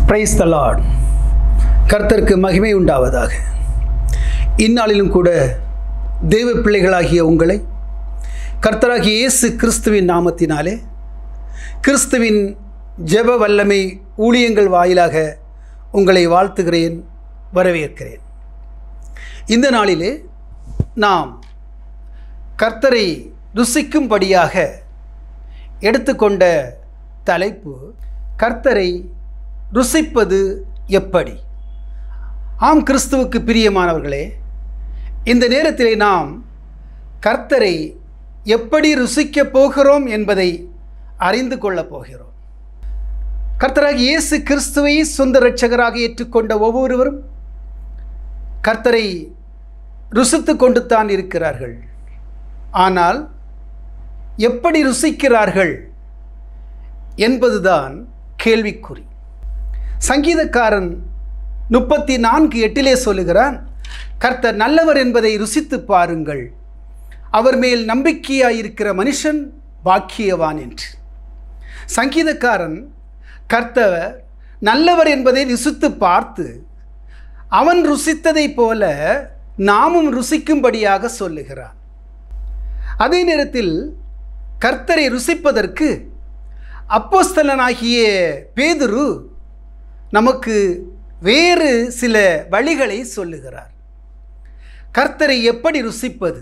Praise the Lord. கர்த்தருக்கு மகிமை உண்டாவதாக. இந்நாளிலும் கூட தேவ பிள்ளைகளாகிய உங்களை கர்த்தராகிய இயேசு கிறிஸ்துவின் நாமத்தினாலே கிறிஸ்துவின் ஜெப வல்லமை ஊழியங்கள் வாயிலாக உங்களை வாழ்த்துகிறேன், வரவேற்கிறேன். இந்த நாளிலே நாம் கர்த்தரை ருசிக்கும்படியாக எடுத்துக்கொண்ட தலைப்பு கர்த்தரை ருசிப்பது எப்படி. ஆம், கிறிஸ்துவுக்கு பிரியமானவர்களே, இந்த நேரத்திலே நாம் கர்த்தரை எப்படி ருசிக்கப் போகிறோம் என்பதை அறிந்து கொள்ளப் போகிறோம். கர்த்தராகிய இயேசு கிறிஸ்துவை சொந்த இரட்சகராக ஏற்றுக்கொண்ட ஒவ்வொருவரும் கர்த்தரை ருசித்து கொண்டு தான் இருக்கிறார்கள். ஆனால் எப்படி ருசிக்கிறார்கள் என்பதுதான் கேள்விக்குறி. சங்கீதக்காரன் 34:8 சொல்லுகிறான், கர்த்தர் நல்லவர் என்பதை ருசித்து பாருங்கள், அவர் மேல் நம்பிக்கையாயிருக்கிற மனுஷன் பாக்கியவான் என்று. சங்கீதக்காரன் கர்த்தர் நல்லவர் என்பதை ருசித்து பார்த்து அவன் ருசித்ததைப் போல நாமும் ருசிக்கும்படியாக சொல்லுகிறான். அதே நேரத்தில் கர்த்தரை ருசிப்பதற்கு அப்போஸ்தலனாகிய பேதுரு நமக்கு வேறு சில வழிகளை சொல்லுகிறார். கர்த்தரை எப்படி ருசிப்பது?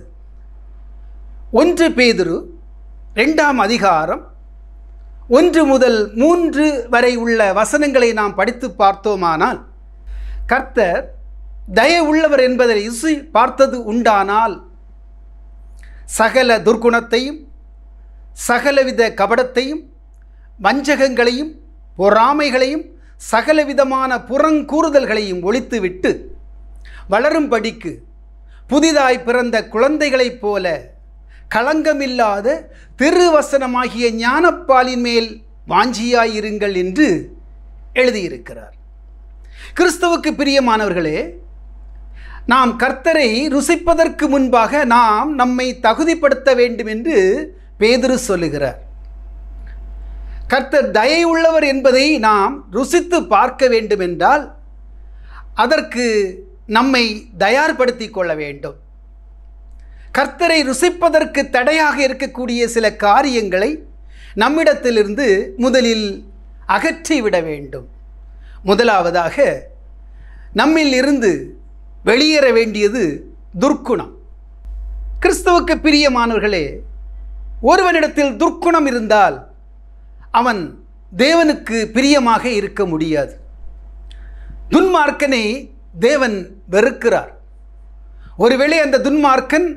1 பேதுரு 2ஆம் அதிகாரம் 1 முதல் 3 வரை உள்ள வசனங்களை நாம் படித்து பார்த்தோமானால், கர்த்தர் தயவுள்ளவர் என்பதை ருசி பார்த்தது உண்டானால் சகல துர்க்குணத்தையும் சகலவித கபடத்தையும் வஞ்சகங்களையும் பொறாமைகளையும் சகலவிதமான புறங்கூறுதல்களையும் ஒழித்துவிட்டு வளரும்படிக்கு புதிதாய் பிறந்த குழந்தைகளைப் போல களங்கமில்லாத திருவசனமாகிய ஞானப்பாலின் மேல் வாஞ்சியாயிருங்கள் என்று எழுதியிருக்கிறார். கிறிஸ்துவுக்கு பிரியமானவர்களே, நாம் கர்த்தரை ருசிப்பதற்கு முன்பாக நாம் நம்மை தகுதிப்படுத்த வேண்டும் என்று பேதுரு சொல்லுகிறார். கர்த்தர் தயை உள்ளவர் என்பதை நாம் ருசித்து பார்க்க வேண்டும் என்றால் அதற்கு நம்மை தயார்படுத்தி கொள்ள வேண்டும். கர்த்தரை ருசிப்பதற்கு தடையாக இருக்கக்கூடிய சில காரியங்களை நம்மிடத்திலிருந்து முதலில் அகற்றிவிட வேண்டும். முதலாவதாக நம்மில் இருந்து வெளியேற வேண்டியது துர்க்குணம். கிறிஸ்துவுக்கு பிரியமானவர்களே, ஒருவனிடத்தில் துர்க்குணம் இருந்தால் அவன் தேவனுக்கு பிரியமாக இருக்க முடியாது. துன்மார்க்கனை தேவன் வெறுக்கிறார். ஒருவேளை அந்த துன்மார்க்கன்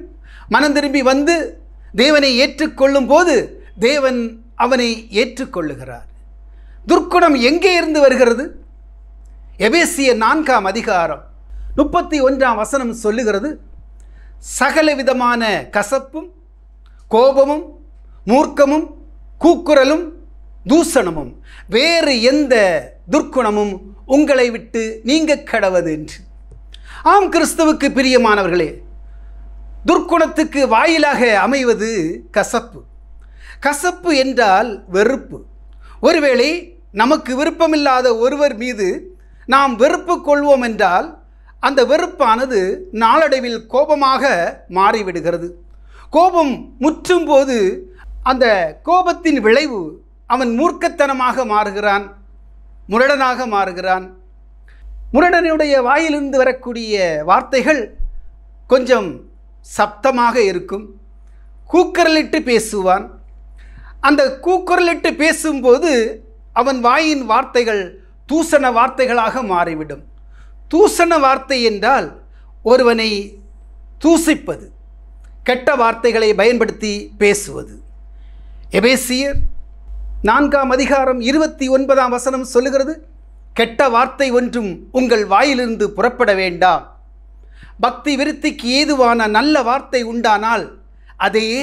மனம் திரும்பி வந்து தேவனை ஏற்றுக்கொள்ளும் போது தேவன் அவனை ஏற்றுக்கொள்ளுகிறார். துர்க்குணம் எங்கே இருந்து வருகிறது? எபேசியர் 4ஆம் அதிகாரம் 31ஆம் வசனம் சொல்லுகிறது, சகலவிதமான கசப்பும் கோபமும் மூர்க்கமும் கூக்குரலும் தூஷணமும் வேறு எந்த துர்க்குணமும் உங்களை விட்டு நீங்க கடவது என்று. ஆம், கிறிஸ்துவுக்கு பிரியமானவர்களே, துர்க்குணத்துக்கு வாயிலாக அமைவது கசப்பு. கசப்பு என்றால் வெறுப்பு. ஒருவேளை நமக்கு விருப்பமில்லாத ஒருவர் மீது நாம் வெறுப்பு கொள்வோம் என்றால் அந்த வெறுப்பானது நாளடைவில் கோபமாக மாறிவிடுகிறது. கோபம் முற்றும் போது அந்த கோபத்தின் விளைவு அவன் மூர்க்கத்தனமாக மாறுகிறான், முரடனாக மாறுகிறான். முரடனுடைய வாயிலிருந்து வரக்கூடிய வார்த்தைகள் கொஞ்சம் சப்தமாக இருக்கும். கூக்குரலிட்டு பேசுவான். அந்த கூக்குரலிட்டு பேசும்போது அவன் வாயின் வார்த்தைகள் தூசண வார்த்தைகளாக மாறிவிடும். தூசண வார்த்தை என்றால் ஒருவனை தூசிப்பது, கெட்ட வார்த்தைகளை பயன்படுத்தி பேசுவது. எபேசியர் 4ஆம் அதிகாரம் 29ஆம் வசனம் சொல்லுகிறது, கெட்ட வார்த்தை ஒன்றும் உங்கள் வாயிலிருந்து புறப்பட வேண்டாம். பக்தி விருத்திக்கு ஏதுவான நல்ல வார்த்தை உண்டானால் அதையே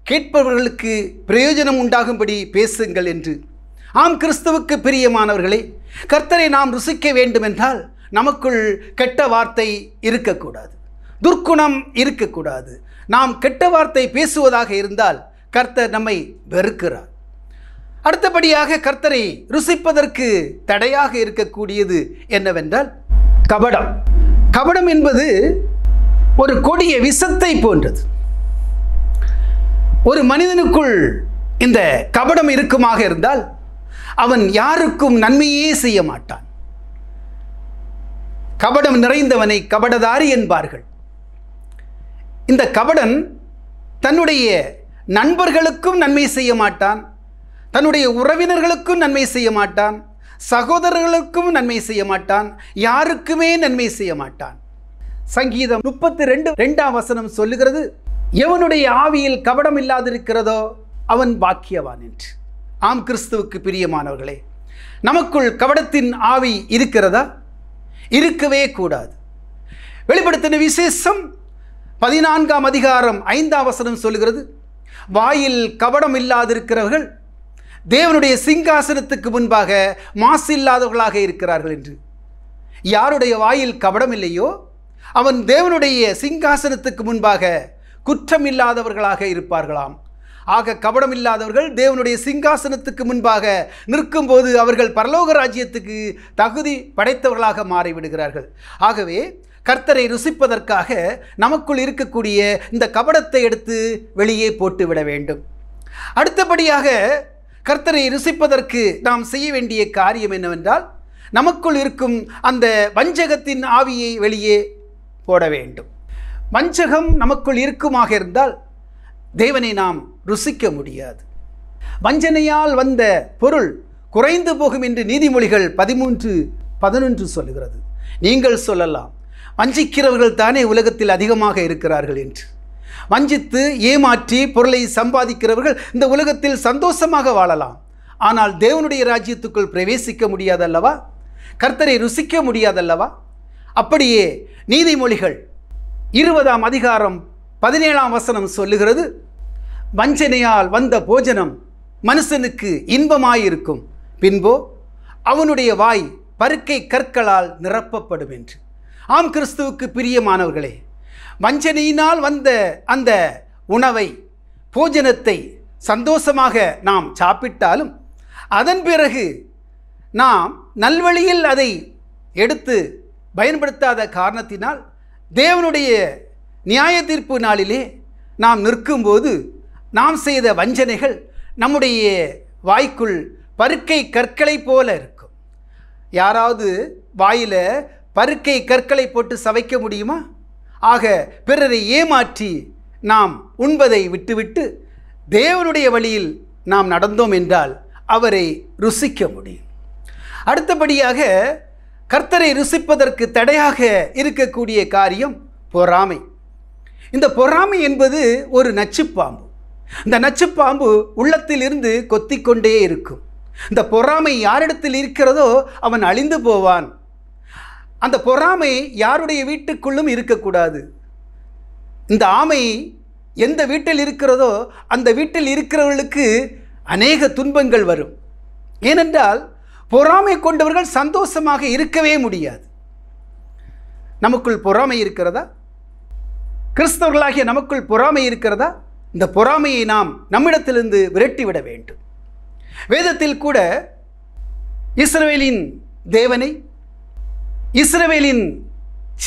கேட்பவர்களுக்கு பிரயோஜனம் உண்டாகும்படி பேசுங்கள் என்று. ஆம், கிறிஸ்துவுக்கு பிரியமானவர்களே, கர்த்தரை நாம் ருசிக்க வேண்டுமென்றால் நமக்குள் கெட்ட வார்த்தை இருக்கக்கூடாது, துர்க்குணம் இருக்கக்கூடாது. நாம் கெட்ட வார்த்தை பேசுவதாக இருந்தால் கர்த்தர் நம்மை வெறுக்கிறார். அடுத்தபடியாக கர்த்தரை ருசிப்பதற்கு தடையாக இருக்கக்கூடியது என்னவென்றால் கபடம். கபடம் என்பது ஒரு கொடிய விஷத்தை போன்றது. ஒரு மனிதனுக்குள் இந்த கபடம் இருக்குமாக இருந்தால் அவன் யாருக்கும் நன்மையே செய்ய மாட்டான். கபடம் நிறைந்தவனை கபடதாரி என்பார்கள். இந்த கபடன் தன்னுடைய நண்பர்களுக்கும் நன்மை செய்ய மாட்டான், தன்னுடைய உறவினர்களுக்கும் நன்மை செய்ய மாட்டான், சகோதரர்களுக்கும் நன்மை செய்ய மாட்டான், யாருக்குமே நன்மை செய்ய மாட்டான். சங்கீதம் 32:2ஆம் வசனம் சொல்லுகிறது, எவனுடைய ஆவியில் கபடம் இல்லாதிருக்கிறதோ அவன் பாக்கியவான் என்று. ஆம், கிறிஸ்துவுக்கு பிரியமானவர்களே, நமக்குள் கபடத்தின் ஆவி இருக்கிறதா? இருக்கவே கூடாது. வெளிப்படுத்தின விசேஷம் 14ஆம் அதிகாரம் 5ஆம் வசனம் சொல்லுகிறது, வாயில் கபடம் இல்லாதிருக்கிறவர்கள் தேவனுடைய சிங்காசனத்துக்கு முன்பாக மாசு இல்லாதவர்களாக இருக்கிறார்கள் என்று. யாருடைய வாயில் கபடம் இல்லையோ அவன் தேவனுடைய சிங்காசனத்துக்கு முன்பாக குற்றம் இல்லாதவர்களாக இருப்பார்களாம். ஆக கபடம் இல்லாதவர்கள் தேவனுடைய சிங்காசனத்துக்கு முன்பாக நிற்கும்போது அவர்கள் பரலோக ராஜ்யத்துக்கு தகுதி படைத்தவர்களாக மாறிவிடுகிறார்கள். ஆகவே கர்த்தரை ருசிப்பதற்காக நமக்குள் இருக்கக்கூடிய இந்த கபடத்தை எடுத்து வெளியே போட்டுவிட வேண்டும். அடுத்தபடியாக கர்த்தரை ருசிப்பதற்கு நாம் செய்ய வேண்டிய காரியம் என்னவென்றால் நமக்குள் இருக்கும் அந்த வஞ்சகத்தின் ஆவியை வெளியே போட வேண்டும். வஞ்சகம் நமக்குள் இருக்குமாக இருந்தால் தேவனை நாம் ருசிக்க முடியாது. வஞ்சனையால் வந்த பொருள் குறைந்து போகும் என்று நீதிமொழிகள் 13:11 சொல்லுகிறது. நீங்கள் சொல்லலாம், வஞ்சிக்கிறவர்கள் தானே உலகத்தில் அதிகமாக இருக்கிறார்கள் என்று. வஞ்சித்து ஏமாற்றி பொருளை சம்பாதிக்கிறவர்கள் இந்த உலகத்தில் சந்தோஷமாக வாழலாம். ஆனால் தேவனுடைய ராஜ்யத்துக்குள் பிரவேசிக்க முடியாதல்லவா? கர்த்தரை ருசிக்க முடியாதல்லவா? அப்படியே நீதிமொழிகள் 20ஆம் அதிகாரம் 17ஆம் வசனம் சொல்லுகிறது, வஞ்சனையால் வந்த போஜனம் மனுஷனுக்கு இன்பமாயிருக்கும், பின்போ அவனுடைய வாய் பருக்கை கற்களால் நிரப்பப்படும் என்று. ஆம், கிறிஸ்துவுக்கு பிரியமானவர்களே, வஞ்சனையினால் வந்த அந்த உணவை போஜனத்தை சந்தோஷமாக நாம் சாப்பிட்டாலும் அதன் பிறகு நாம் நல்வழியில் அதை எடுத்து பயன்படுத்தாத காரணத்தினால் தேவனுடைய நியாய தீர்ப்பு நாளிலே நாம் நிற்கும்போது நாம் செய்த வஞ்சனைகள் நம்முடைய வாய்க்குள் பருக்கை கற்களை போல இருக்கும். யாராவது வாயில் பருக்கை கற்களை போட்டு சவைக்க முடியுமா? ஆக பிறரை ஏமாற்றி நாம் உண்பதை விட்டுவிட்டு தேவனுடைய வழியில் நாம் நடந்தோம் என்றால் அவரை ருசிக்க முடியும். அடுத்தபடியாக கர்த்தரை ருசிப்பதற்கு தடையாக இருக்கக்கூடிய காரியம் பொறாமை. இந்த பொறாமை என்பது ஒரு நச்சுப்பாம்பு. இந்த நச்சுப்பாம்பு உள்ளத்தில் இருந்து கொத்திக்கொண்டே இருக்கும். இந்த பொறாமை யாரிடத்தில் இருக்கிறதோ அவன் அழிந்து போவான். அந்த பொறாமை யாருடைய வீட்டுக்குள்ளும் இருக்கக்கூடாது. இந்த ஆமை எந்த வீட்டில் இருக்கிறதோ அந்த வீட்டில் இருக்கிறவர்களுக்கு அநேக துன்பங்கள் வரும். ஏனென்றால் பொறாமை கொண்டவர்கள் சந்தோஷமாக இருக்கவே முடியாது. நமக்குள் பொறாமை இருக்கிறதா? கிறிஸ்தவர்களாகிய நமக்குள் பொறாமை இருக்கிறதா? இந்த பொறாமையை நாம் நம்மிடத்திலிருந்து விரட்டிவிட வேண்டும். வேதத்தில் கூட இஸ்ரவேலின் தேவனை, இஸ்ரவேலின்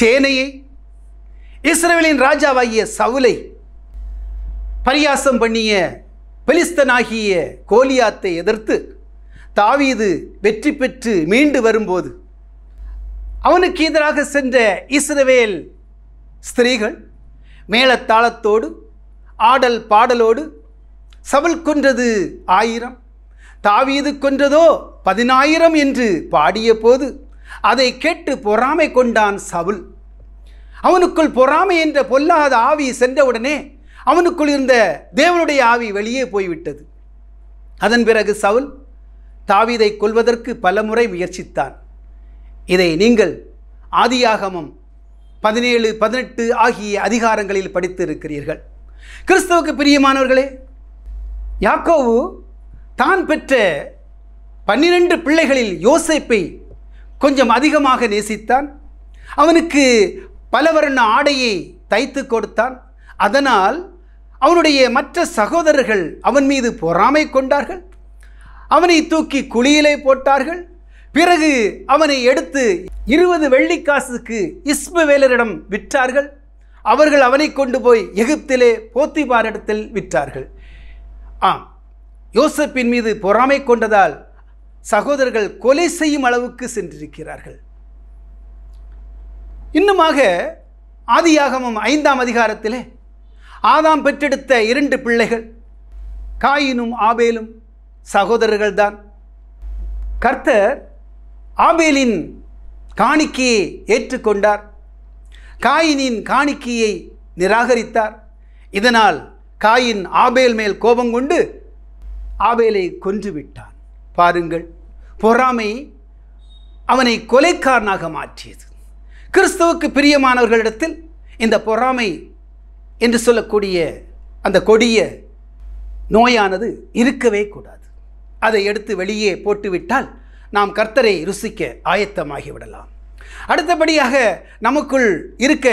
சேனையை, இஸ்ரவேலின் ராஜாவாகிய சவுலை பரியாசம் பண்ணிய பெலிஸ்தனாகிய கோலியாத்தை எதிர்த்து தாவீது வெற்றி பெற்று மீண்டு வரும்போது அவனுக்கு எதிராக சென்ற இஸ்ரவேல் ஸ்திரீகள் மேளத்தாளத்தோடு ஆடல் பாடலோடு சவுல் கொன்றது 1000, தாவீது கொன்றதோ 10,000 என்று பாடிய போது அதை கேட்டு பொறாமை கொண்டான் சவுல். அவனுக்குள் பொறாமை என்ற பொல்லாத ஆவி சென்றவுடனே அவனுக்குள் இருந்த தேவனுடைய ஆவி வெளியே போய்விட்டது. அதன் பிறகு சவுல் தாவீதை கொல்வதற்கு பலமுறை முயற்சித்தான். இதை நீங்கள் ஆதியாகமம் 17, 18 ஆகிய அதிகாரங்களில் படித்து இருக்கிறீர்கள். கிறிஸ்துவுக்கு பிரியமானவர்களே, யாக்கோபு தான் பெற்ற 12 பிள்ளைகளில் யோசேப்பை கொஞ்சம் அதிகமாக நேசித்தான். அவனுக்கு பலவர்ண ஆடையை தைத்து கொடுத்தான். அதனால் அவனுடைய மற்ற சகோதரர்கள் அவன் மீது பொறாமை கொண்டார்கள். அவனை தூக்கி குழியிலே போட்டார்கள். பிறகு அவனை எடுத்து 20 வெள்ளிக்காசுக்கு இஸ்மவேலரிடம் விற்றார்கள். அவர்கள் அவனை கொண்டு போய் எகிப்திலே போத்திபாரிடத்தில் விற்றார்கள். யோசேப்பின் மீது பொறாமை கொண்டதால் சகோதரர்கள் கொலை செய்யும் அளவுக்கு சென்றிருக்கிறார்கள். இன்னுமாக ஆதியாகமம் 5ஆம் அதிகாரத்திலே ஆதாம் பெற்றெடுத்த 2 பிள்ளைகள் காயினும் ஆபேலும் சகோதரர்கள்தான். கர்த்தர் ஆபேலின் காணிக்கையை ஏற்றுக்கொண்டார், காயினின் காணிக்கையை நிராகரித்தார். இதனால் காயின் ஆபேல் மேல் கோபம் கொண்டு ஆபேலை கொன்றுவிட்டான். பாருங்கள், பொறாமை அவனை கொலைக்காரனாக மாற்றியது. கிறிஸ்துவுக்கு பிரியமானவர்களிடத்தில் இந்த பொறாமை என்று சொல்லக்கூடிய அந்த கொடிய நோயானது இருக்கவே கூடாது. அதை எடுத்து வெளியே போட்டுவிட்டால் நாம் கர்த்தரை ருசிக்க ஆயத்தமாகிவிடலாம். அடுத்தபடியாக நமக்குள் இருக்க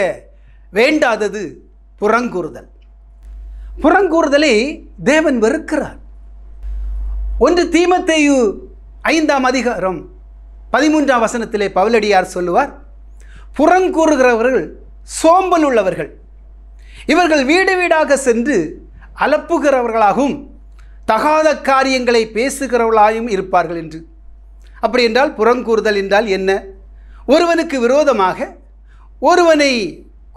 வேண்டாதது புறங்கூறுதல். புறங்கூறுதலை தேவன் வெறுக்கிறார். 1 தீமோத்தேயு 5ஆம் அதிகாரம் 13ஆம் வசனத்திலே பவுலடியார் சொல்லுவார், புறங்கூறுகிறவர்கள் சோம்பல் உள்ளவர்கள், இவர்கள் வீடு வீடாக சென்று அலப்புகிறவர்களாகவும் தகாத காரியங்களை பேசுகிறவர்களாயும் இருப்பார்கள் என்று. அப்படி என்றால் புறங்கூறுதல் என்றால் என்ன? ஒருவனுக்கு விரோதமாக, ஒருவனை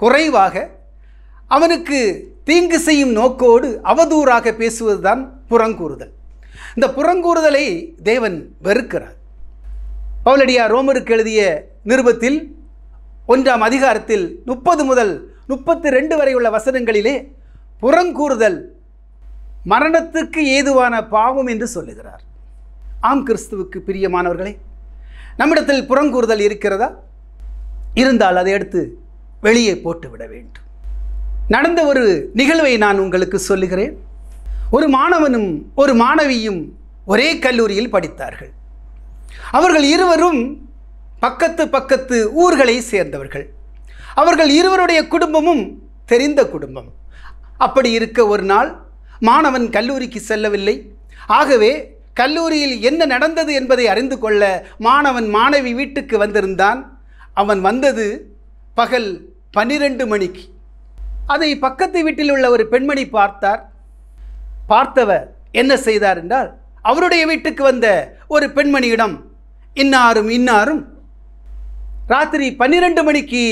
குறைவாக, அவனுக்கு தீங்கு செய்யும் நோக்கோடு அவதூறாக பேசுவதுதான் புறங்கூறுதல். இந்த புறங்கூறுதலை தேவன் வெறுக்கிறார். பவுலடியார் ரோமருக்கு எழுதிய நிருபத்தில் 1ஆம் அதிகாரத்தில் 30 முதல் 32 வரை உள்ள வசனங்களிலே புறங்கூறுதல் மரணத்திற்கு ஏதுவான பாவம் என்று சொல்லுகிறார். ஆம், கிறிஸ்துவுக்கு பிரியமானவர்களே, நம்மிடத்தில் புறங்கூறுதல் இருக்கிறதா? இருந்தால் அதை எடுத்து வெளியே போட்டுவிட வேண்டும். நடந்த ஒரு நிகழ்வை நான் உங்களுக்கு சொல்லுகிறேன். ஒரு மாணவனும் ஒரு மாணவியும் ஒரே கல்லூரியில் படித்தார்கள். அவர்கள் இருவரும் பக்கத்து ஊர்களை சேர்ந்தவர்கள். அவர்கள் இருவருடைய குடும்பமும் தெரிந்த குடும்பம். அப்படி இருக்க ஒரு நாள் மாணவன் கல்லூரிக்கு செல்லவில்லை. ஆகவே கல்லூரியில் என்ன நடந்தது என்பதை அறிந்து கொள்ள மாணவன் மாணவி வீட்டுக்கு வந்திருந்தான். அவன் வந்தது பகல் 12 மணிக்கு. அதை பக்கத்து வீட்டில் உள்ள ஒரு பெண்மணி பார்த்தார். பார்த்தவர் என்ன செய்தார் என்றால், அவருடைய வீட்டுக்கு வந்த ஒரு பெண்மணியிடம் இன்னாரும் ராத்திரி 12 மணிக்கு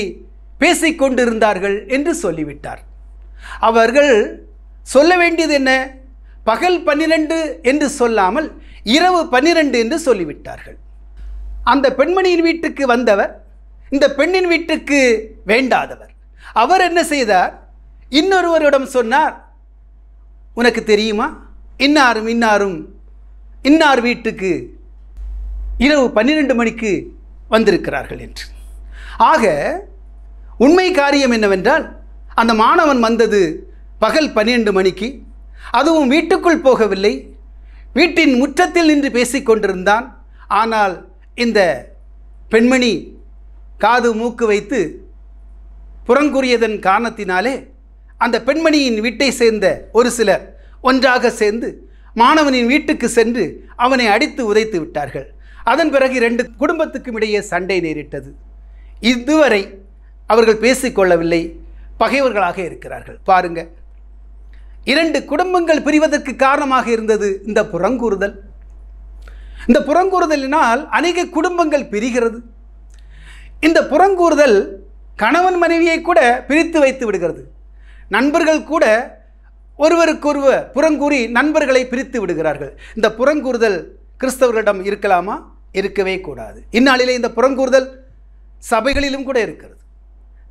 பேசிக்கொண்டிருந்தார்கள் என்று சொல்லிவிட்டார். அவர்கள் சொல்ல வேண்டியது என்ன? பகல் 12 என்று சொல்லாமல் இரவு 12 என்று சொல்லிவிட்டார்கள். அந்த பெண்மணியின் வீட்டுக்கு வந்தவர் இந்த பெண்ணின் வீட்டுக்கு வேண்டாதவர். அவர் என்ன செய்தார்? இன்னொருவரிடம் சொன்னார், உனக்கு தெரியுமா, இன்னார் வீட்டுக்கு இரவு 12 மணிக்கு வந்திருக்கிறார்கள் என்று. ஆக உண்மை காரியம் என்னவென்றால், அந்த மாணவன் வந்தது பகல் 12 மணிக்கு. அதுவும் வீட்டுக்குள் போகவில்லை, வீட்டின் முற்றத்தில் நின்று பேசிக்கொண்டிருந்தான். ஆனால் இந்த பெண்மணி காது மூக்கு வைத்து புறங்கூறியதன் காரணத்தினாலே அந்த பெண்மணியின் வீட்டை சேர்ந்த ஒரு சிலர் ஒன்றாக சேர்ந்து மாணவனின் வீட்டுக்கு சென்று அவனை அடித்து உதைத்து விட்டார்கள். அதன் பிறகு 2 குடும்பத்துக்கும் இடையே சண்டை நேரிட்டது. இதுவரை அவர்கள் பேசிக்கொள்ளவில்லை, பகைவர்களாக இருக்கிறார்கள். பாருங்க, 2 குடும்பங்கள் பிரிவதற்கு காரணமாக இருந்தது இந்த புறங்கூறுதல். இந்த புறங்கூறுதலினால் அநேக குடும்பங்கள் பிரிகிறது. இந்த புறங்கூறுதல் கணவன் மனைவியை கூட பிரித்து வைத்து விடுகிறது. நண்பர்கள் கூட ஒருவருக்கொருவர் புறங்கூறி நண்பர்களை பிரித்து விடுகிறார்கள். இந்த புறங்கூறுதல் கிறிஸ்தவர்களிடம் இருக்கலாமா? இருக்கவே கூடாது. இந்நாளிலே இந்த புறங்கூறுதல் சபைகளிலும் கூட இருக்கிறது.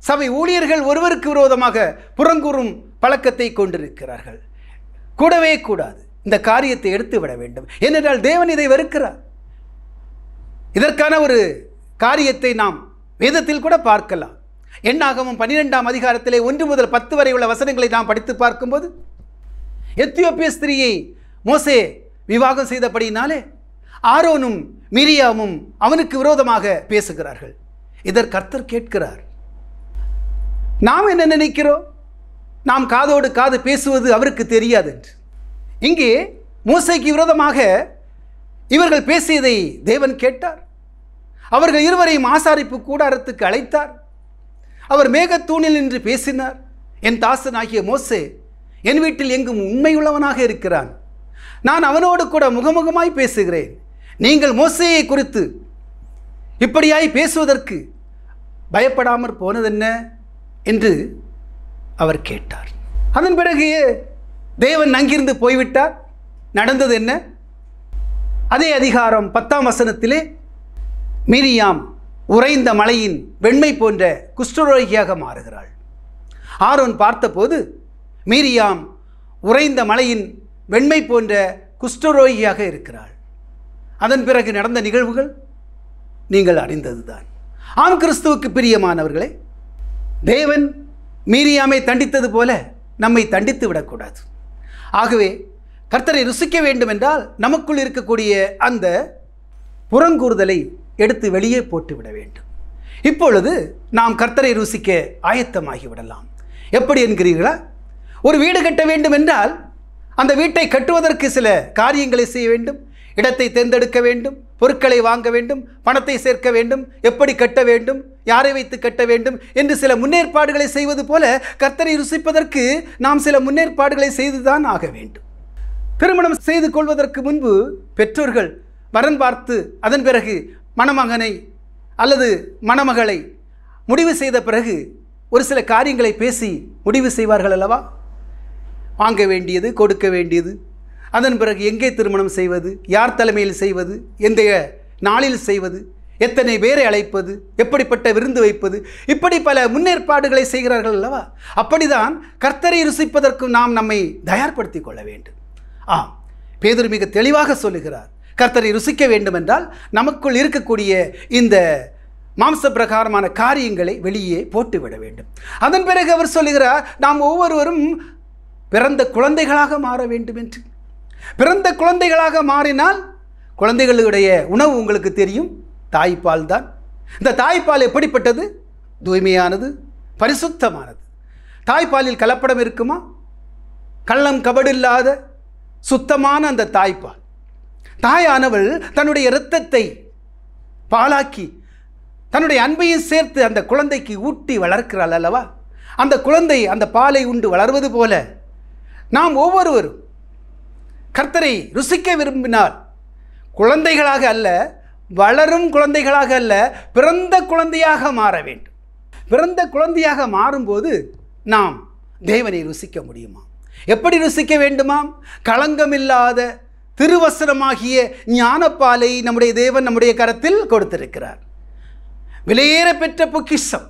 சபை ஊழியர்கள் ஒருவருக்கு விரோதமாக புறங்கூறும் பழக்கத்தை கொண்டிருக்கிறார்கள். கூடவே கூடாது. இந்த காரியத்தை எடுத்து விட வேண்டும். ஏனென்றால் தேவன் இதை வெறுக்கிறார். இதற்கான ஒரு காரியத்தை நாம் வேதத்தில் கூட பார்க்கலாம். எண்ணாகமம் 12ஆம் அதிகாரத்திலே 1 முதல் 10 வரை உள்ள வசனங்களை நாம் படித்து பார்க்கும்போது, எத்தியோப்பிய ஸ்திரியை மோசே விவாகம் செய்தபடியினாலே ஆரோனும் மிரியாமும் அவனுக்கு விரோதமாக பேசுகிறார்கள். இதற்கு கர்த்தர் கேட்கிறார். நாம் என்ன நினைக்கிறோம்? நாம் காதோடு காது பேசுவது அவருக்கு தெரியாது என்று. இங்கே மோசேக்கு விரோதமாக இவர்கள் பேசியதை தேவன் கேட்டார். அவர்கள் இருவரையும் ஆசாரிப்பு கூடாரத்துக்கு அழைத்தார். அவர் மேகத்தூணில் நின்று பேசினார். என் தாசனாகிய மோசே என் வீட்டில் எங்கும் உண்மையுள்ளவனாக இருக்கிறான். நான் அவனோடு கூட முகமுகமாய் பேசுகிறேன். நீங்கள் மோசேயை குறித்து இப்படியாய் பேசுவதற்கு பயப்படாமற் போனதென்ன என்று அவர் கேட்டார். அதன் பிறகு தேவன் அங்கிருந்து போய்விட்டார். நடந்தது என்ன? அதே அதிகாரம் 10ஆம் வசனத்திலே மிரியாம் உறைந்த மலையின் வெண்மை போன்ற குஷ்டரோகியாக மாறுகிறாள். ஆரோன் பார்த்தபோது மிரியாம் உறைந்த மலையின் வெண்மை போன்ற குஷ்டரோகியாக இருக்கிறாள். அதன் பிறகு நடந்த நிகழ்வுகள் நீங்கள் அறிந்ததுதான். ஆம், கிறிஸ்துவுக்கு பிரியமானவர்களே, தேவன் மீரியாமை தண்டித்தது போல நம்மை தண்டித்து விடக்கூடாது. ஆகவே கர்த்தரை ருசிக்க வேண்டும் என்றால் நமக்குள் இருக்கக்கூடிய அந்த புறங்கூறுதலை எடுத்து வெளியே போட்டுவிட வேண்டும். இப்பொழுது நாம் கர்த்தரை ருசிக்க ஆயத்தமாகி விடலாம். எப்படி என்கிறீர்களா? ஒரு வீடு கட்ட வேண்டும் என்றால் அந்த வீட்டை கட்டுவதற்கு சில காரியங்களை செய்ய வேண்டும். இடத்தை தேர்ந்தெடுக்க வேண்டும், பொருட்களை வாங்க வேண்டும், பணத்தை சேர்க்க வேண்டும், எப்படி கட்ட வேண்டும், யாரை வைத்து கட்ட வேண்டும் என்று சில முன்னேற்பாடுகளை செய்வது போல கர்த்தரை ருசிப்பதற்கு நாம் சில முன்னேற்பாடுகளை செய்துதான் ஆக வேண்டும். திருமணம் செய்து கொள்வதற்கு முன்பு பெற்றோர்கள் வரன் பார்த்து அதன் பிறகு மணமகனை அல்லது மணமகளை முடிவு செய்த பிறகு ஒரு சில காரியங்களை பேசி முடிவு செய்வார்கள் அல்லவா? வாங்க வேண்டியது, கொடுக்க வேண்டியது, அதன் பிறகு எங்கே திருமணம் செய்வது, யார் தலைமையில் செய்வது, எந்த நாளில் செய்வது, எத்தனை பேரை அழைப்பது, எப்படிப்பட்ட விருந்து வைப்பது, இப்படி பல முன்னேற்பாடுகளை செய்கிறார்கள் அல்லவா? அப்படிதான் கர்த்தரை ருசிப்பதற்கும் நாம் நம்மை தயார்படுத்தி கொள்ள வேண்டும். பேதுரு மிக தெளிவாக சொல்லுகிறார், கர்த்தரை ருசிக்க வேண்டும் என்றால் நமக்குள் இருக்கக்கூடிய இந்த மாம்ச பிரகாரமான காரியங்களை வெளியே போட்டுவிட வேண்டும். அதன் பிறகு அவர் சொல்லுகிறார், நாம் ஒவ்வொருவரும் பிறந்த குழந்தைகளாக மாற வேண்டும் என்று. பிறந்த குழந்தைகளாக மாறினால் குழந்தைகளுடைய உணவு உங்களுக்கு தெரியும், தாய்ப்பால் தான். இந்த தாய்ப்பால் எப்படிப்பட்டது? தூய்மையானது, பரிசுத்தமானது. தாய்ப்பாலில் கலப்படம் இருக்குமா? கள்ளம் கபடு இல்லாத சுத்தமான அந்த தாய்ப்பால். தாயானவள் தன்னுடைய இரத்தத்தை பாலாக்கி தன்னுடைய அன்பையும் சேர்த்து அந்த குழந்தைக்கு ஊட்டி வளர்க்கிறாள் அல்லவா? அந்த குழந்தை அந்த பாலை உண்டு வளர்வது போல நாம் ஒவ்வொருவரும் கர்த்தரை ருசிக்க விரும்பினால் குழந்தைகளாக அல்ல, வளரும் குழந்தைகளாக அல்ல, பிறந்த குழந்தையாக மாற வேண்டும். பிறந்த குழந்தையாக மாறும்போது நாம் தேவனை ருசிக்க முடியுமா? எப்படி ருசிக்க வேண்டுமாம்? களங்கமில்லாத திருவசனமாகிய ஞானப்பாலை நம்முடைய தேவன் நம்முடைய கரத்தில் கொடுத்திருக்கிறார். விலையேற பெற்ற பொக்கிஷம்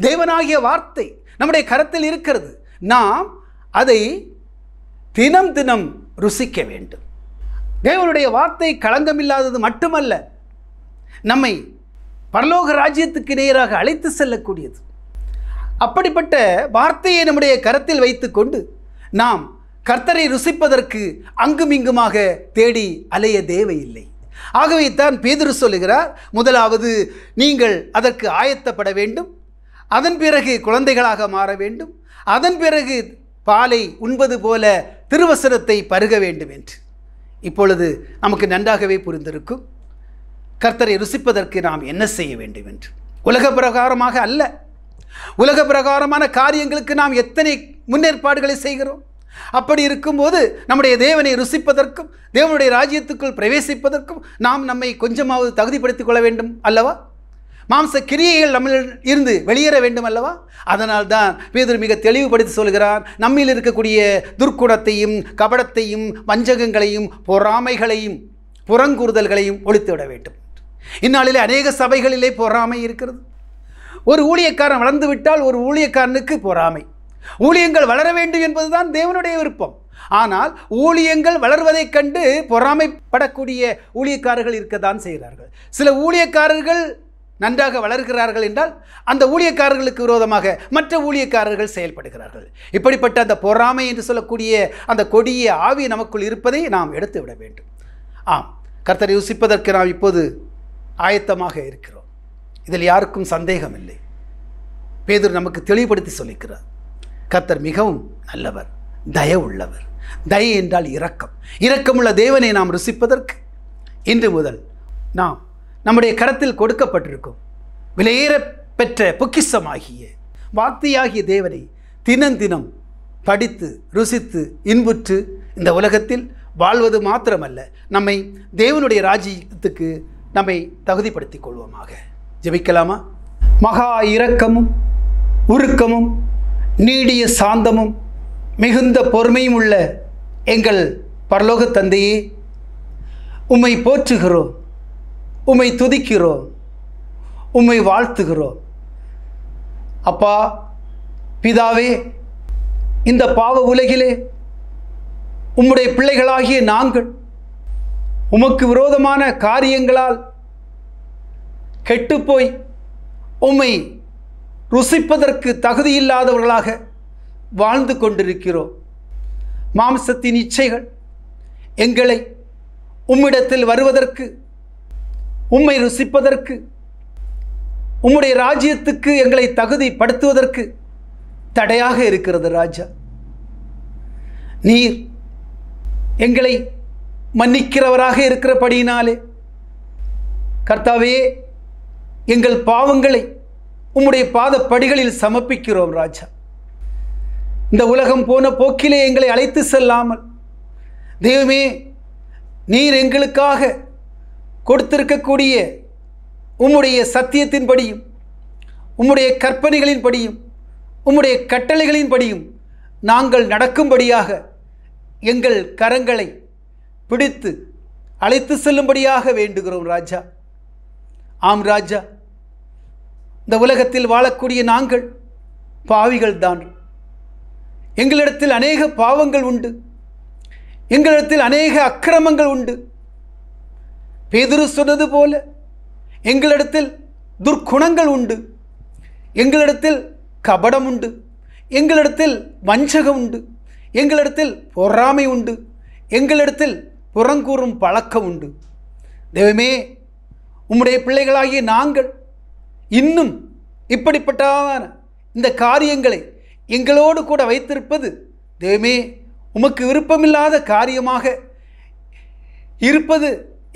தேவனாகிய வார்த்தை நம்முடைய கரத்தில் இருக்கிறது. நாம் அதை தினம் தினம் ருசிக்க வேண்டும். தேவனுடைய வார்த்தை களங்கமில்லாதது மட்டுமல்ல, நம்மை பரலோக ராஜ்யத்துக்கு நேராக அழைத்து செல்லக்கூடியது. அப்படிப்பட்ட வார்த்தையை நம்முடைய கரத்தில் வைத்துக்கொண்டு நாம் கர்த்தரை ருசிப்பதற்கு அங்குமிங்குமாக தேடி அலைய தேவையில்லை. ஆகவே தான் பேதுரு சொல்லுகிறார், முதலாவது நீங்கள் அதற்கு ஆயத்தப்பட வேண்டும், அதன் பிறகு குழந்தைகளாக மாற வேண்டும், அதன் பிறகு பாலை உண்பது போல திருவசனத்தை பருக வேண்டும் என்று. இப்பொழுது நமக்கு நன்றாகவே புரிந்திருக்கும் கர்த்தரை ருசிப்பதற்கு நாம் என்ன செய்ய வேண்டும் என்று. உலக பிரகாரமாக அல்ல, உலக பிரகாரமான காரியங்களுக்கு நாம் எத்தனை முன்னேற்பாடுகளை செய்கிறோம். அப்படி இருக்கும்போது நம்முடைய தேவனை ருசிப்பதற்கும் தேவனுடைய ராஜ்யத்துக்குள் பிரவேசிப்பதற்கும் நாம் நம்மை கொஞ்சமாவது தகுதிப்படுத்திக் கொள்ள வேண்டும் அல்லவா? மாம்ச கிரியைகள் நம்மில் இருந்து வெளியேற வேண்டும் அல்லவா? அதனால் தான் பேதுரு மிக தெளிவுபடுத்தி சொல்கிறார், நம்மில் இருக்கக்கூடிய துர்க்குணத்தையும் கபடத்தையும் வஞ்சகங்களையும் பொறாமைகளையும் புறங்கூறுதல்களையும் ஒழித்துவிட வேண்டும். இந்நாளிலே அநேக சபைகளிலே பொறாமை இருக்கிறது. ஒரு ஊழியக்காரன் வளர்ந்து விட்டால் ஒரு ஊழியக்காரனுக்கு பொறாமை. ஊழியங்கள் வளர வேண்டும் என்பதுதான் தேவனுடைய விருப்பம். ஆனால் ஊழியங்கள் வளர்வதைக் கண்டு பொறாமைப்படக்கூடிய ஊழியக்காரர்கள் இருக்கத்தான் செய்கிறார்கள். சில ஊழியக்காரர்கள் நன்றாக வளர்கிறார்கள் என்றால் அந்த ஊழியக்காரர்களுக்கு விரோதமாக மற்ற ஊழியக்காரர்கள் செயல்படுகிறார்கள். இப்படிப்பட்ட அந்த பொறாமை என்று சொல்லக்கூடிய அந்த கொடிய ஆவி நமக்குள் இருப்பதை நாம் எடுத்து விட வேண்டும். ஆம், கர்த்தரை ருசிப்பதற்கு நாம் இப்போது ஆயத்தமாக இருக்கிறோம். இதில் யாருக்கும் சந்தேகம் இல்லை. பேதுரு நமக்கு தெளிவுபடுத்தி சொல்லிக்கிறார். கர்த்தர் மிகவும் நல்லவர், தயவுள்ளவர். தயை என்றால் இரக்கம். இரக்கமுள்ள தேவனை நாம் ருசிப்பதற்கு இன்று முதல் நாம் நம்முடைய கரத்தில் கொடுக்கப்பட்டிருக்கும் விலையேற பெற்ற பொக்கிஷமாகிய வார்த்தையாகிய தேவனை தினம் படித்து ருசித்து இன்புற்று இந்த உலகத்தில் வாழ்வது மாத்திரமல்ல, நம்மை தேவனுடைய ராஜ்யத்துக்கு நம்மை தகுதிப்படுத்திக் கொள்வோமாக. ஜெபிக்கலாமா? மகா இரக்கமும் உருக்கமும் நீடிய சாந்தமும் மிகுந்த பொறுமையும் உள்ள எங்கள் பரலோக தந்தையே, உம்மை போற்றுகிறோம், உம்மை துதிக்கிறோம், உம்மை வாழ்த்துகிறோம். அப்பா பிதாவே, இந்த பாவ உலகிலே உம்முடைய பிள்ளைகளாகிய நாங்கள் உமக்கு விரோதமான காரியங்களால் கெட்டுப்போய் உம்மை ருசிப்பதற்கு தகுதியில்லாதவர்களாக வாழ்ந்து கொண்டிருக்கிறோம். மாம்சத்தின் இச்சைகள் எங்களை உம்மிடத்தில் வருவதற்கு, உம்மை ருசிப்பதற்கு, உம்முடைய ராஜ்யத்துக்கு எங்களை தகுதிப்படுத்துவதற்கு தடையாக இருக்கிறது. ராஜா, நீர் எங்களை மன்னிக்கிறவராக இருக்கிறபடியினாலே கர்த்தாவே, எங்கள் பாவங்களை உம்முடைய பாதப்படிகளில் சமர்ப்பிக்கிறோம். ராஜா, இந்த உலகம் போன போக்கிலே எங்களை அழைத்து செல்லாமல் தெய்வமே, நீர் எங்களுக்காக கொடுத்திருக்கக்கூடிய உம்முடைய சத்தியத்தின்படியும் உம்முடைய கற்பனைகளின்படியும் உம்முடைய கட்டளைகளின்படியும் நாங்கள் நடக்கும்படியாக எங்கள் கரங்களை பிடித்து அழைத்து செல்லும்படியாக வேண்டுகிறோம். ராஜா, ஆம் ராஜா, இந்த உலகத்தில் வாழக்கூடிய நாங்கள் பாவிகள் தான். எங்களிடத்தில் அநேக பாவங்கள் உண்டு, எங்களிடத்தில் அநேக அக்கிரமங்கள் உண்டு. பேதுரு சொன்னது போல எங்களிடத்தில் துர்க்குணங்கள் உண்டு, எங்களிடத்தில் கபடம் உண்டு, எங்களிடத்தில் வஞ்சகம் உண்டு, எங்களிடத்தில் பொறாமை உண்டு, எங்களிடத்தில் புறங்கூறும் பழக்கம் உண்டு. தெய்வமே, உம்முடைய பிள்ளைகளாகிய நாங்கள் இன்னும் இப்படிப்பட்ட இந்த காரியங்களை எங்களோடு கூட வைத்திருப்பது தெய்வமே உமக்கு விருப்பமில்லாத காரியமாக இருப்பது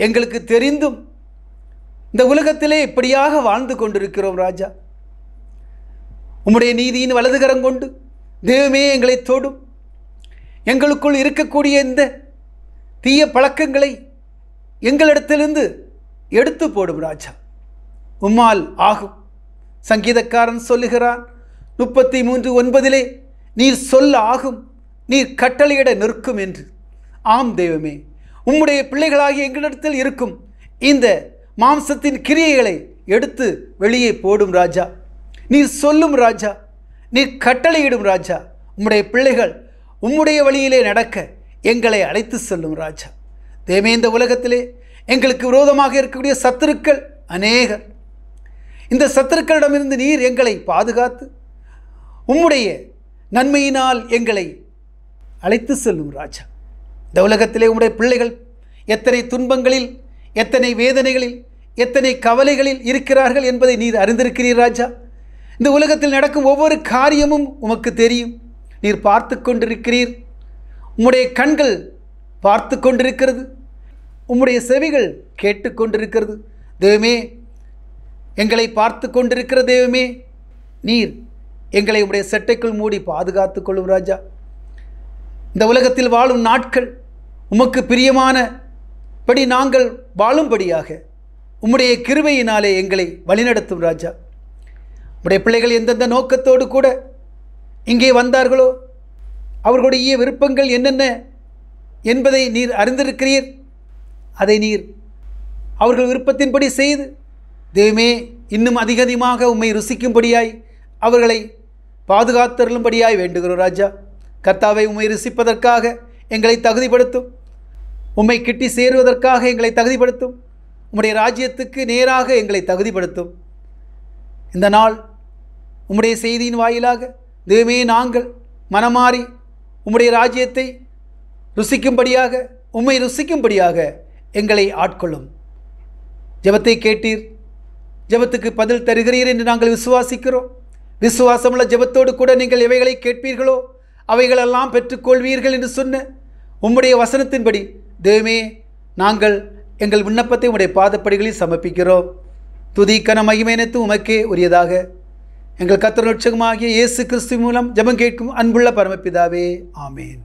எங்களுக்கு தெரிந்தும் இந்த உலகத்திலே இப்படியாக வாழ்ந்து கொண்டிருக்கிறோம். ராஜா, உம்முடைய நீதியின் வலதுகரம் கொண்டு தெய்வமே எங்களை தொடும். எங்களுக்குள் இருக்கக்கூடிய இந்த தீய பழக்கங்களை எங்களிடத்திலிருந்து எடுத்து போடும். ராஜா, உம்மால் ஆகும். சங்கீதக்காரன் சொல்லுகிறான் 33:9 நீர் சொல்ல ஆகும், நீர் கட்டளையிட நிற்கும் என்று. ஆம் தெய்வமே, உம்முடைய பிள்ளைகளாகிய எங்களிடத்தில் இருக்கும் இந்த மாம்சத்தின் கிரியைகளை எடுத்து வெளியே போடும். ராஜா, நீர் சொல்லும் ராஜா, நீர் கட்டளையிடும் ராஜா. உம்முடைய பிள்ளைகள் உம்முடைய வழியிலே நடக்க எங்களை அழைத்து செல்லும். ராஜா, தெய்வமே, இந்த உலகத்திலே எங்களுக்கு விரோதமாக இருக்கக்கூடிய சத்துருக்கள் அநேகர். இந்த சத்துருக்களிடமிருந்து நீர் எங்களை பாதுகாத்து உம்முடைய நன்மையினால் எங்களை அழைத்து செல்லும். ராஜா, இந்த உலகத்திலே உம்முடைய பிள்ளைகள் எத்தனை துன்பங்களில், எத்தனை வேதனைகளில், எத்தனை கவலைகளில் இருக்கிறார்கள் என்பதை நீர் அறிந்திருக்கிறீர். ராஜா, இந்த உலகத்தில் நடக்கும் ஒவ்வொரு காரியமும் உமக்கு தெரியும். நீர் பார்த்து கொண்டிருக்கிறீர். உம்முடைய கண்கள் பார்த்து கொண்டிருக்கிறது, உம்முடைய செவிகள் கேட்டுக்கொண்டிருக்கிறது. தெய்வமே, எங்களை பார்த்து கொண்டிருக்கிற தெய்வமே, நீர் எங்களை உம்முடைய செட்டைக்குள் மூடி பாதுகாத்து கொள்ளும். ராஜா, இந்த உலகத்தில் வாழும் நாட்கள் உமக்கு பிரியமானபடி நாங்கள் வாழும்படியாக உம்முடைய கிருபையினாலே எங்களை வழிநடத்தும். ராஜா, உம்முடைய பிள்ளைகள் எந்தெந்த நோக்கத்தோடு கூட இங்கே வந்தார்களோ அவர்களுடைய விருப்பங்கள் என்னென்ன என்பதை நீர் அறிந்திருக்கிறீர். அதை நீர் அவர்கள் விருப்பத்தின்படி செய்து தெய்வமே இன்னும் அதிகமாக உம்மை ருசிக்கும்படியாய் அவர்களை பாதுகாத்தருளும்படியாய் வேண்டுகிறோம். ராஜா, கர்த்தாவை உம்மை ருசிப்பதற்காக எங்களை தகுதிப்படுத்தும். உம்மை கிட்டி சேருவதற்காக எங்களை தகுதிப்படுத்தும். உம்முடைய ராஜ்யத்துக்கு நேராக எங்களை தகுதிப்படுத்தும். இந்த நாள் உம்முடைய செய்தியின் வாயிலாக தேவமே நாங்கள் மனமாறி உம்முடைய ராஜ்யத்தை ருசிக்கும்படியாக, உம்மை ருசிக்கும்படியாக எங்களை ஆட்கொள்ளும். ஜெபத்தை கேட்டீர், ஜெபத்துக்கு பதில் தருகிறீர் என்று நாங்கள் விசுவாசிக்கிறோம். விசுவாசமுள்ள ஜெபத்தோடு கூட நீங்கள் எவைகளை கேட்பீர்களோ அவைகளெல்லாம் பெற்றுக்கொள்வீர்கள் என்று சொன்ன உம்முடைய வசனத்தின்படி தேவமே நாங்கள் எங்கள் விண்ணப்பத்தை உம்முடைய பாதப்படிகளில் சமர்ப்பிக்கிறோம். துதி கன மகிமைனத்து உமக்கே உரியதாக எங்கள் கர்த்தர் இரட்சகருமாகிய இயேசு கிறிஸ்து மூலம் ஜெபம் கேட்கும் அன்புள்ள பரமபிதாவே, ஆமேன்.